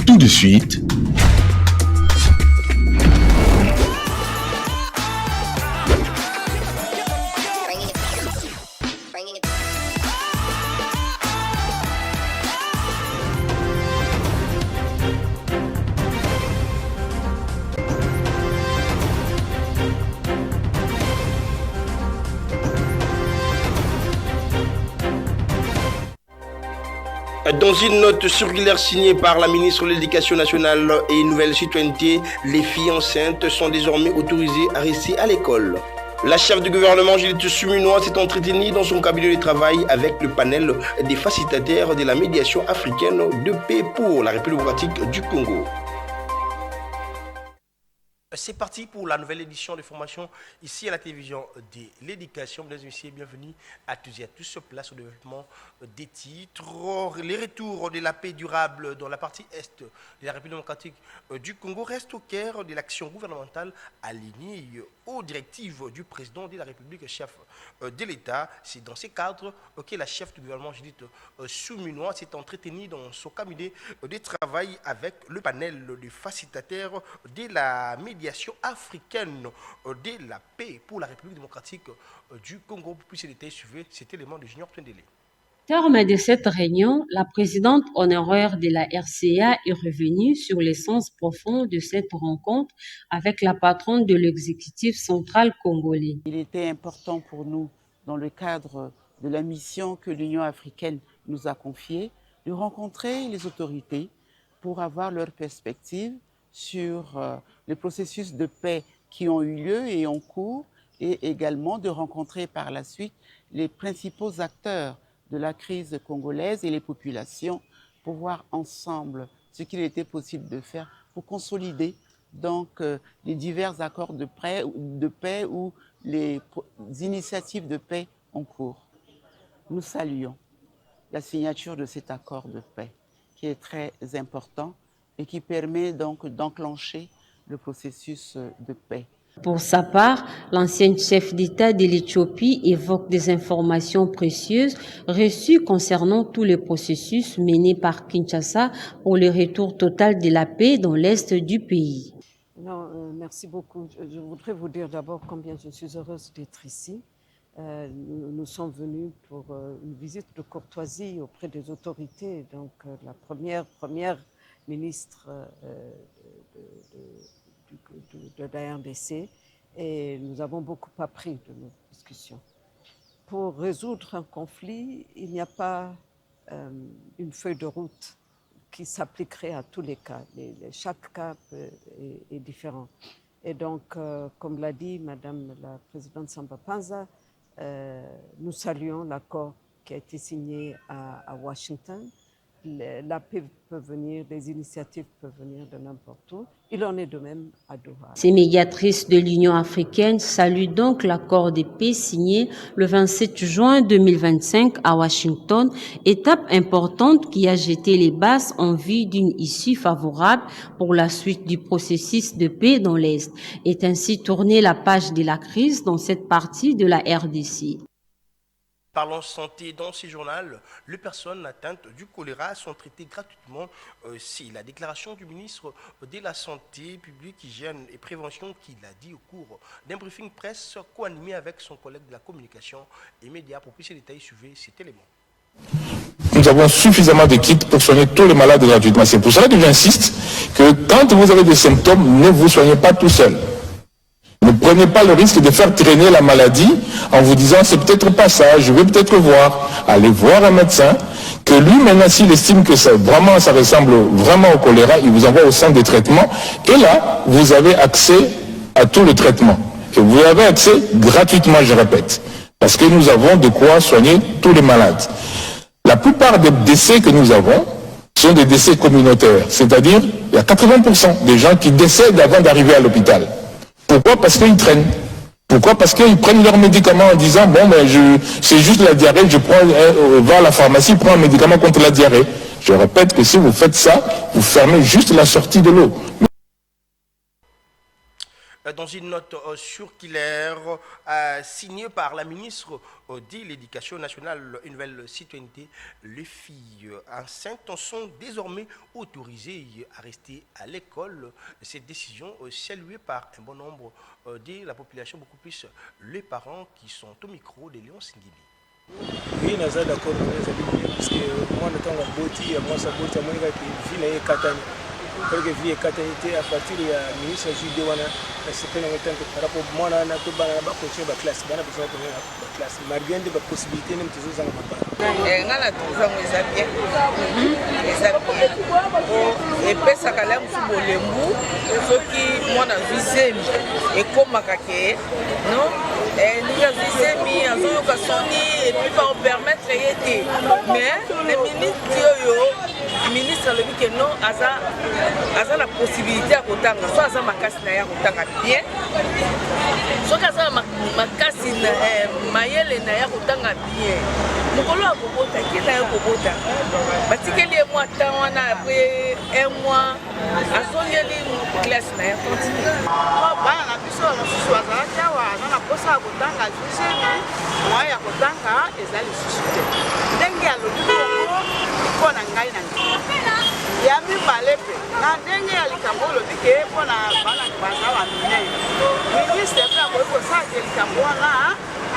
Tout de suite, dans une note circulaire signée par la ministre de l'Éducation nationale et Nouvelle Citoyenneté, les filles enceintes sont désormais autorisées à rester à l'école. La chef du gouvernement, Judith Suminwa, s'est entretenue dans son cabinet de travail avec le panel des facilitateurs de la médiation africaine de paix pour la République démocratique du Congo. C'est parti pour la nouvelle édition de formation ici à la télévision de l'éducation. Mesdames et messieurs, bienvenue à tous et à tous. Place au développement des titres. Les retours de la paix durable dans la partie est de la République démocratique du Congo restent au cœur de l'action gouvernementale alignée aux directives du président de la République, chef de l'État. C'est dans ces cadres que la chef du gouvernement, Judith Suminwa, s'est entretenue dans son cabinet de travail avec le panel de facilitateurs de la médiation africaine de la paix pour la République démocratique du Congo. Puis ces détails suivez cet élément de Junior Twendele. Terme de cette réunion, la présidente honoraire de la RCA est revenue sur l'essence profonde de cette rencontre avec la patronne de l'exécutif central congolais. Il était important pour nous, dans le cadre de la mission que l'Union africaine nous a confiée, de rencontrer les autorités pour avoir leur perspective sur les processus de paix qui ont eu lieu et en cours, et également de rencontrer par la suite les principaux acteurs de la crise congolaise et les populations pour voir ensemble ce qu'il était possible de faire pour consolider donc les divers accords de paix ou les initiatives de paix en cours. Nous saluons la signature de cet accord de paix qui est très important et qui permet donc d'enclencher le processus de paix. Pour sa part, l'ancienne chef d'État de l'Éthiopie évoque des informations précieuses reçues concernant tous les processus menés par Kinshasa pour le retour total de la paix dans l'est du pays. Merci beaucoup. Je voudrais vous dire d'abord combien je suis heureuse d'être ici. Nous sommes venus pour une visite de courtoisie auprès des autorités, donc la première ministre de la RDC, et nous avons beaucoup appris de nos discussions. Pour résoudre un conflit, il n'y a pas une feuille de route qui s'appliquerait à tous les cas. Chaque cas est différent. Et donc, comme l'a dit Madame la Présidente Samba Panza, nous saluons l'accord qui a été signé à Washington. La paix peut venir, les initiatives peuvent venir de n'importe où. Il en est de même à Doha. Ces médiatrices de l'Union africaine saluent donc l'accord de paix signé le 27 juin 2025 à Washington, étape importante qui a jeté les bases en vue d'une issue favorable pour la suite du processus de paix dans l'Est, et ainsi tourner la page de la crise dans cette partie de la RDC. Parlons santé dans ce journal. Les personnes atteintes du choléra sont traitées gratuitement. C'est la déclaration du ministre de la Santé publique, Hygiène et Prévention qu'il a dit au cours d'un briefing presse co-animé avec son collègue de la communication et médias. Pour plus de détails, suivez cet élément. nous avons suffisamment d'équipes pour soigner tous les malades gratuitement. C'est pour cela que j'insiste que quand vous avez des symptômes, ne vous soignez pas tout seul. Ne prenez pas le risque de faire traîner la maladie en vous disant c'est peut-être pas ça, je vais peut-être voir. Allez voir un médecin, que lui maintenant s'il estime que ça ressemble vraiment au choléra, il vous envoie au centre de traitement et là vous avez accès à tout le traitement. Et vous avez accès gratuitement, je répète, parce que nous avons de quoi soigner tous les malades. La plupart des décès que nous avons sont des décès communautaires, c'est-à-dire il y a 80% des gens qui décèdent avant d'arriver à l'hôpital. Pourquoi? Parce qu'ils traînent. Pourquoi? Parce qu'ils prennent leurs médicaments en disant bon ben c'est juste la diarrhée, je vais à la pharmacie, prends un médicament contre la diarrhée. Je répète que si vous faites ça, vous fermez juste la sortie de l'eau. dans une note circulaire signée par la ministre de l'Éducation nationale, une nouvelle citoyenneté, les filles enceintes sont désormais autorisées à rester à l'école. Cette décision saluée par un bon nombre de la population, beaucoup plus les parents qui sont au micro de Léon Singili. Oui, nous sommes d'accord parce que moi, je suis boti, moi, ça boti, moi, je suis katani. Parce que vie katani à partir de ministre juillet, on a c'est pas longtemps que par rapport moi, on a tout bana ba continuer ba classe, bana besoin de ba classe. Malgré des possibilités, même toujours ça va pas. Ngala tuza mweza bien. Eza bien. Et pesa kala mfubo lembu, soki mwana visemi ekomaka ke, non? Nous avons vu que et puis va permettre d'aider. Mais le ministre le dit que non, a la possibilité à Kotanga, soit à ma casse à Kotanga bien, soit à ma casse maïel na Kotanga bien. Mukolo a Kobota, qui n'a pas Kobota. Parce que les mois après un mois, à son classe na continue. Kotanga jusemi moya ya kotanga ezali susute ndenge alobi bongo mpona ngai na ngai ya mibale mpe na ndenge ya likambo olobi ke mpona bana baza ba minei ministre mpe akoki kosala likambo wana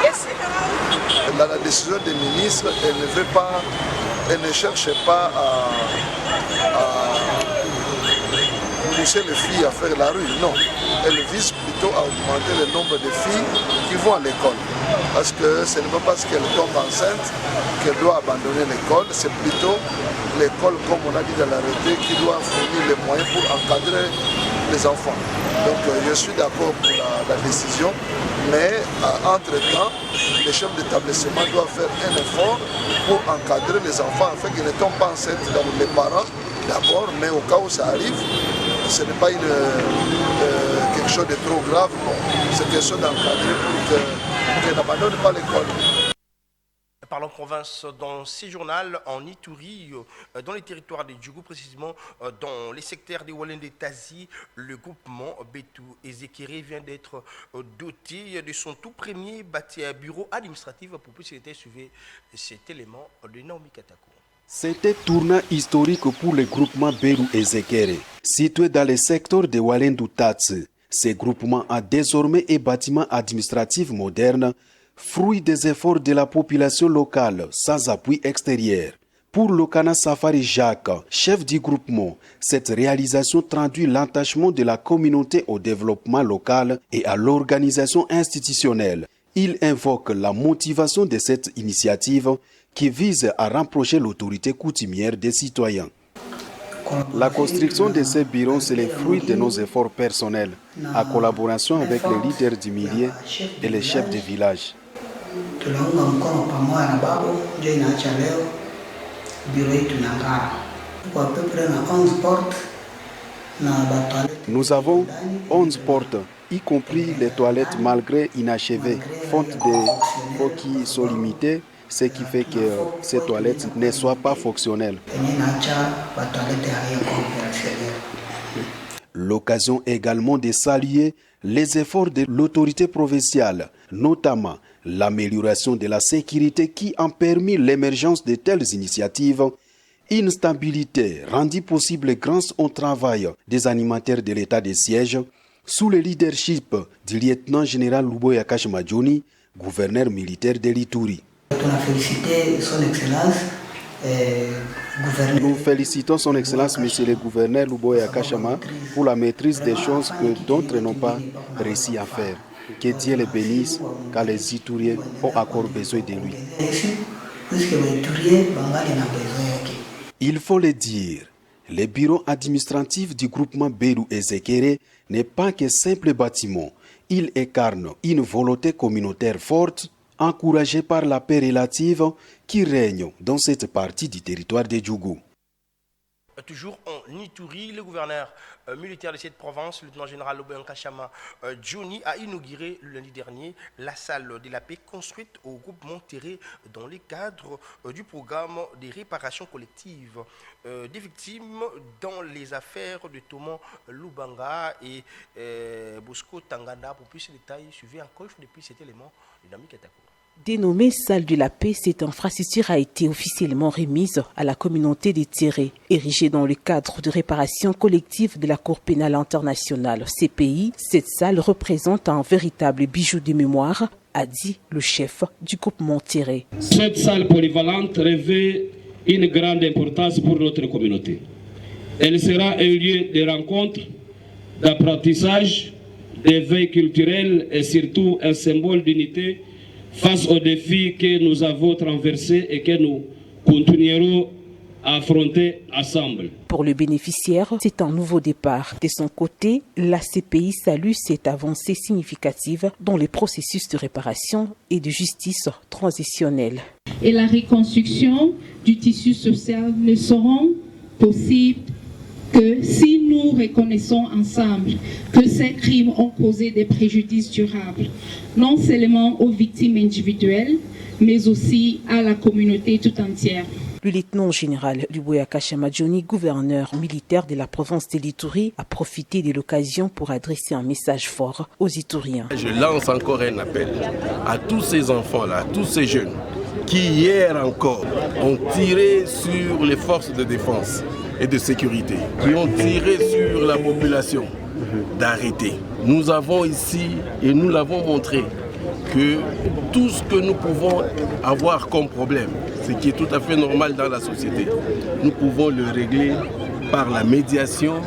esi. La décision des ministres, elle ne cherche pas à pousser les filles à faire la rue, non. Elle vise plutôt à augmenter le nombre de filles qui vont à l'école. Parce que ce n'est pas parce qu'elle tombe enceinte qu'elle doit abandonner l'école, c'est plutôt l'école, comme on a dit dans l'arrêté, qui doit fournir les moyens pour encadrer les enfants. Donc je suis d'accord pour la décision, mais entre-temps, les chefs d'établissement doivent faire un effort pour encadrer les enfants afin qu'ils ne tombent pas enceintes dans les parents d'abord, mais au cas où ça arrive, ce n'est pas quelque chose de trop grave, c'est quelque chose d'encadré pour qu'elles n'abandonnent pas l'école. Parlons province dans ces journaux en Ituri, dans les territoires de Djougou, précisément dans les secteurs de Wallen de Tazi, le groupement Betou Ezekere vient d'être doté de son tout premier bureau administratif pour plus suivre cet élément de Naomi Katako. C'était tournant historique pour le groupement Beru Ezekere, situé dans le secteur de Walendu Tatse. Ce groupement a désormais un bâtiment administratif moderne, fruit des efforts de la population locale, sans appui extérieur. Pour Lokana Safari Jacques, chef du groupement, cette réalisation traduit l'attachement de la communauté au développement local et à l'organisation institutionnelle. Il invoque la motivation de cette initiative qui vise à rapprocher l'autorité coutumière des citoyens. La construction de ces bureaux, c'est le fruit de nos efforts personnels, en collaboration avec les leaders du milieu et les chefs de village. Nous avons 11 portes, y compris les toilettes malgré inachevées, faute de fonds qui sont limités, ce qui fait que ces toilettes ne soient pas fonctionnelles. L'occasion également de saluer les efforts de l'autorité provinciale, notamment l'amélioration de la sécurité qui a permis l'émergence de telles initiatives, une stabilité rendue possible grâce au travail des animateurs de l'état de siège, sous le leadership du lieutenant-général Luboya Kashmajoni, gouverneur militaire de l'Ituri. Nous félicitons son Excellence, Monsieur le gouverneur Luboya Kashama, pour la maîtrise des choses que d'autres n'ont pas réussi à faire. Que Dieu les bénisse, car les Ituriens ont encore besoin de lui. Il faut le dire, le bureau administratif du groupement Beru Ezekere n'est pas que simple bâtiment. Il incarne une volonté communautaire forte, encouragée par la paix relative qui règne dans cette partie du territoire de Djougou. Toujours en Ituri, le gouverneur militaire de cette province, le lieutenant-général Loben Kachama Johnny, a inauguré le lundi dernier la salle de la paix construite au groupement Terré dans le cadre du programme des réparations collectives des victimes dans les affaires de Thomas Lubanga et Bosco Tanganda. Pour plus de détails, suivez encore depuis cet élément de Nami Katako. Dénommée Salle de la Paix, cette infrastructure a été officiellement remise à la communauté des Tirés. Érigée dans le cadre de réparation collective de la Cour pénale internationale CPI, cette salle représente un véritable bijou de mémoire, a dit le chef du groupement Tiré. Cette salle polyvalente revêt une grande importance pour notre communauté. Elle sera un lieu de rencontre, d'apprentissage, d'éveil culturel et surtout un symbole d'unité face aux défis que nous avons traversés et que nous continuerons à affronter ensemble. Pour le bénéficiaire, c'est un nouveau départ. De son côté, la CPI salue cette avancée significative dans les processus de réparation et de justice transitionnelle. Et la reconstruction du tissu social ne seront possibles que si nous reconnaissons ensemble que ces crimes ont causé des préjudices durables, non seulement aux victimes individuelles, mais aussi à la communauté tout entière. Le lieutenant-général Luboya Kachama Johnny, gouverneur militaire de la province de l'Ituri, a profité de l'occasion pour adresser un message fort aux Ituriens. Je lance encore un appel à tous ces enfants-là, à tous ces jeunes qui hier encore ont tiré sur les forces de défense et de sécurité, qui ont tiré sur la population, d'arrêter. Nous avons ici, et nous l'avons montré, que tout ce que nous pouvons avoir comme problème, ce qui est tout à fait normal dans la société, nous pouvons le régler par la médiation,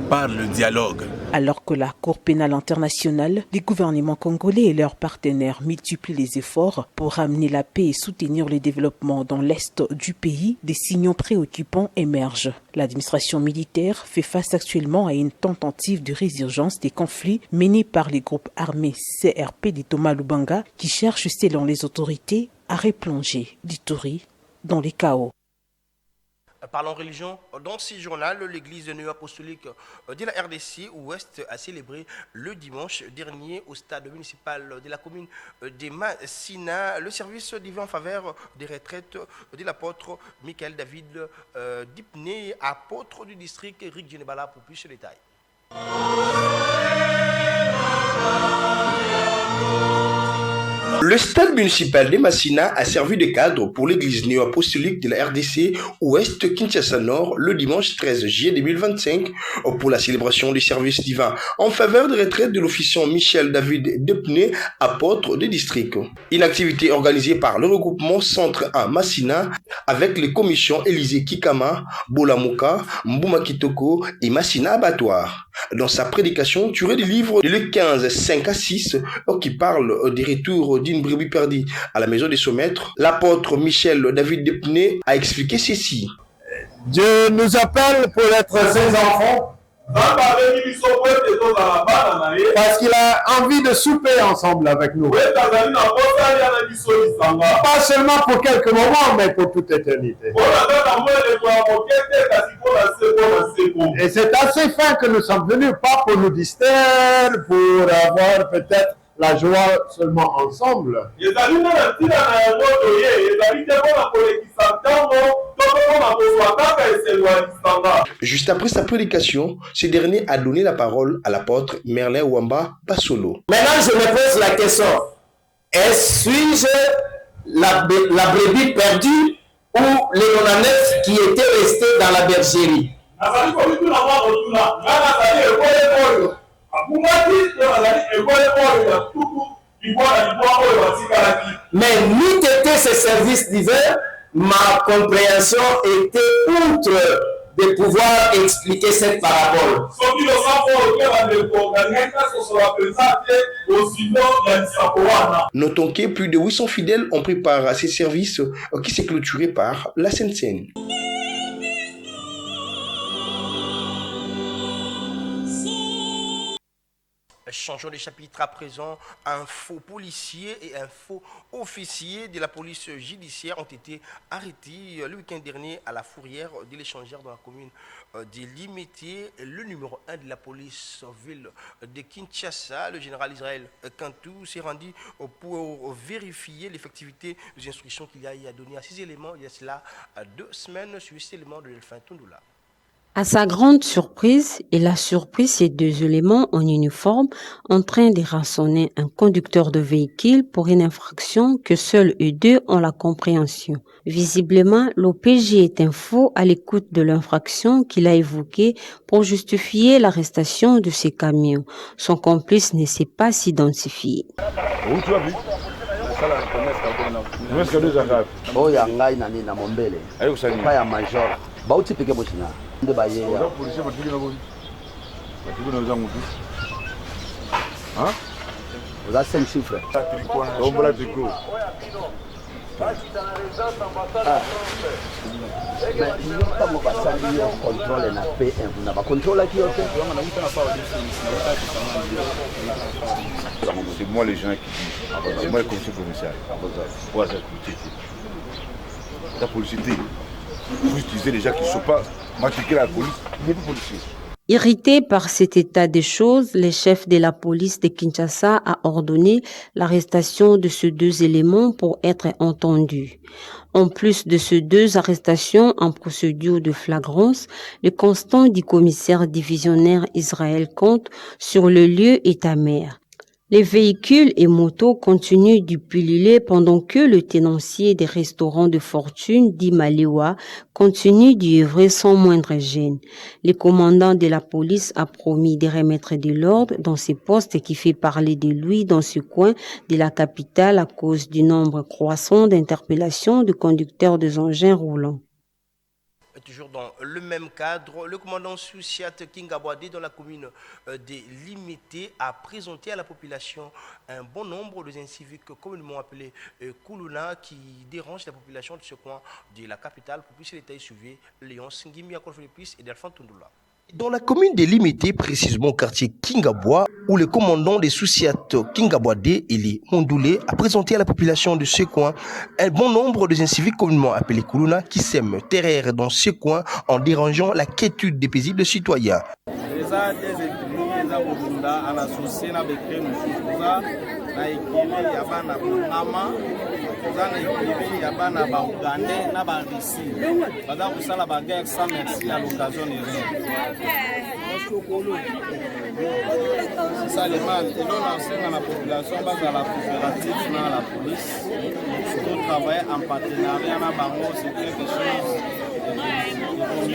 par le dialogue. Alors que la Cour pénale internationale, les gouvernements congolais et leurs partenaires multiplient les efforts pour ramener la paix et soutenir le développement dans l'est du pays, des signaux préoccupants émergent. L'administration militaire fait face actuellement à une tentative de résurgence des conflits menés par les groupes armés CRP de Thomas Lubanga qui cherchent, selon les autorités, à replonger l'Ituri dans les chaos. Parlons religion. Dans ce journal, l'église néo-apostolique de la RDC Ouest a célébré le dimanche dernier au stade municipal de la commune de Massina le service divin en faveur des retraites de l'apôtre Michael David Dipné, apôtre du district Rick Genebala, pour plus de détails. Le stade municipal de Massina a servi de cadre pour l'église néo-apostolique de la RDC Ouest Kinshasa Nord le dimanche 13 juillet 2025 pour la célébration du service divin en faveur de retraite de l'officiant Michel David Depney, apôtre du district. Une activité organisée par le regroupement Centre à Massina avec les commissions Élysée Kikama, Bolamuka, Mbouma Kitoko et Massina Abattoir. Dans sa prédication, tirée du livre de Luc 15, 5 à 6, qui parle des retours d'une brebis perdue à la maison de son maître, l'apôtre Michel David Depney a expliqué ceci. Dieu nous appelle pour être ses enfants parce qu'il a envie de souper ensemble avec nous. Pas seulement pour quelques moments, mais pour toute éternité. Et c'est à ces fins que nous sommes venus, pas pour nous distraire, pour avoir peut-être la joie seulement ensemble. Juste après sa prédication, ce dernier a donné la parole à l'apôtre Merlin Wamba Basolo. Maintenant, je me pose la question, suis-je la brebis perdue ou les 99 qui étaient restés dans la bergerie? Mais n'eût été ce service divin, ma compréhension était outre de pouvoir expliquer cette parabole. Notons que plus de 800 fidèles ont pris part à ces services qui s'est clôturé par la Sainte Seine. Changeons de chapitre à présent. Un faux policier et un faux officier de la police judiciaire ont été arrêtés le week-end dernier à la fourrière de l'Échangère dans la commune de Limité. Le numéro 1 de la police ville de Kinshasa, le général Israël Kantou, s'est rendu pour vérifier l'effectivité des instructions qu'il y a à donner à ces éléments il y a cela 2 semaines sur ces éléments de Delphin Tondula. À sa grande surprise, il a surpris ces 2 éléments en uniforme en train de rançonner un conducteur de véhicule pour une infraction que seuls eux deux ont la compréhension. Visiblement, l'OPJ est un faux à l'écoute de l'infraction qu'il a évoquée pour justifier l'arrestation de ces camions. Son complice ne sait pas s'identifier. bauti peke bochina nde baye ya polisi batiki na boni batiki na zangu tu hein oza 5 chiffres dombola tiko mais nous estamos pasando un control en la P1 na ba control aquí OK c'est moi les gens qui disent moi le conseil provincial pour ça la police vous utilisez les gens qui ne sont pas matriculés à la police, mais pas policiers. Irrité par cet état des choses, le chef de la police de Kinshasa a ordonné l'arrestation de ces 2 éléments pour être entendus. En plus de ces 2 arrestations en procédure de flagrance, le constat du commissaire divisionnaire Israël compte sur le lieu est amer. Les véhicules et motos continuent de pulluler pendant que le tenancier des restaurants de fortune, dit Malewa, continue d'y œuvrer sans moindre gêne. Le commandant de la police a promis de remettre de l'ordre dans ce poste qui fait parler de lui dans ce coin de la capitale à cause du nombre croissant d'interpellations de conducteurs de engins roulants. Toujours dans le même cadre, le commandant Souciat Kingabwade dans la commune de Limité a présenté à la population un bon nombre de civiques communément appelés Koulouna qui dérangent la population de ce coin de la capitale pour puisser l'état suivi Léon Singimi à Kolflepis et Delphin Tondula. Dans la commune des Limités, précisément au quartier Kingabwa, où le commandant des Souciat Kingabwade, Eli Mondoulé, a présenté à la population de ce coin un bon nombre de civiques communément appelés Koulouna qui sèment terreur dans ce coin en dérangeant la quiétude des paisibles citoyens. La population base à la coopérative, à la police, pour travailler en partenariat avec c'est quelque chose de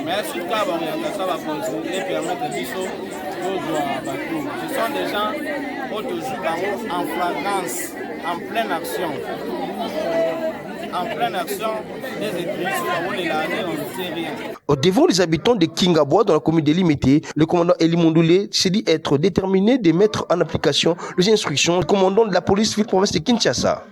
mais si ça va continuer et permettre de ce sont des gens qui jouent en flagrance, en pleine action. En pleine action, les études, on ne sait rien. Au devant des habitants de Kingabwa dans la commune de Limité, le commandant Eli Mondoulé s'est dit être déterminé de mettre en application les instructions du commandant de la police ville province de Kinshasa.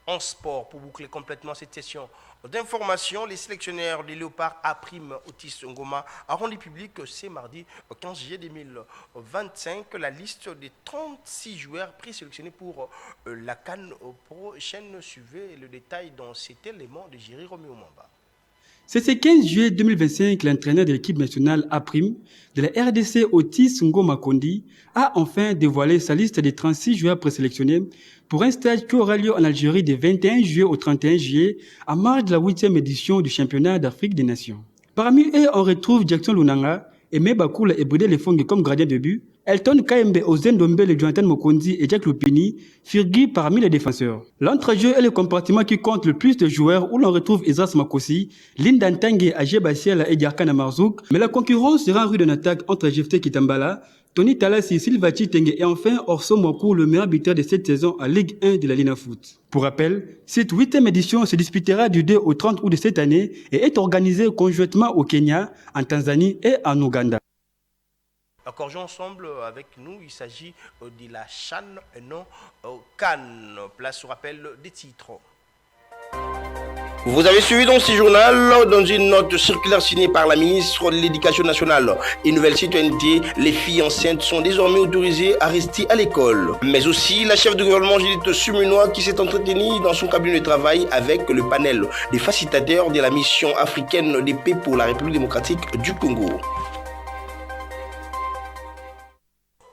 En sport, pour boucler complètement cette session d'information, les sélectionneurs des Léopards A-Prime Otis Ngoma a rendu public ce mardi 15 juillet 2025 la liste des 36 joueurs présélectionnés pour la CAN prochaine. Suivez le détail dans cet élément de Jerry Romeo Mamba. C'est ce 15 juillet 2025 l'entraîneur de l'équipe nationale A' de la RDC Otis Ngoma Kondi a enfin dévoilé sa liste des 36 joueurs présélectionnés pour un stage qui aura lieu en Algérie du 21 juillet au 31 juillet à marge de la 8e édition du championnat d'Afrique des Nations. Parmi eux, on retrouve Jackson Lunanga, Aimé Bakoula et Bodé Lefongue comme gardien de but, Elton Kaembe, Ozen Dombele, Jonathan Mokondi et Jack Lupini figurent parmi les défenseurs. L'entrejeu est le compartiment qui compte le plus de joueurs où l'on retrouve Isras Makosi, Linda Ntangue, Ajé Bassiel et Diarkana Marzouk, mais la concurrence sera en rude en attaque entre Jefte Kitambala, Tony Talassi, Sylvachi Tengue et enfin Orso Mokou, le meilleur buteur de cette saison en Ligue 1 de la Lina Foot. Pour rappel, cette 8e édition se disputera du 2 au 30 août de cette année et est organisée conjointement au Kenya, en Tanzanie et en Ouganda. Encore ensemble avec nous, il s'agit de la CHAN et non CAN. Place au rappel des titres. Vous avez suivi donc ce journal dans une note circulaire signée par la ministre de l'Éducation nationale et Nouvelle Citoyenneté. Les filles enceintes sont désormais autorisées à rester à l'école. Mais aussi la chef de gouvernement Judith Sumunwa qui s'est entretenue dans son cabinet de travail avec le panel des facilitateurs de la mission africaine de paix pour la République démocratique du Congo.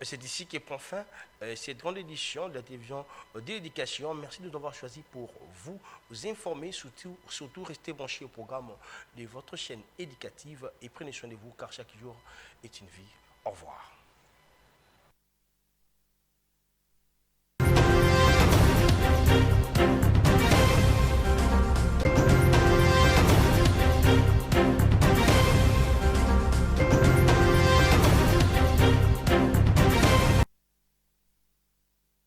C'est ici que prend fin cette grande édition de la télévision d'éducation. Merci de nous avoir choisi pour vous informer, surtout restez branchés au programme de votre chaîne éducative et prenez soin de vous car chaque jour est une vie. Au revoir.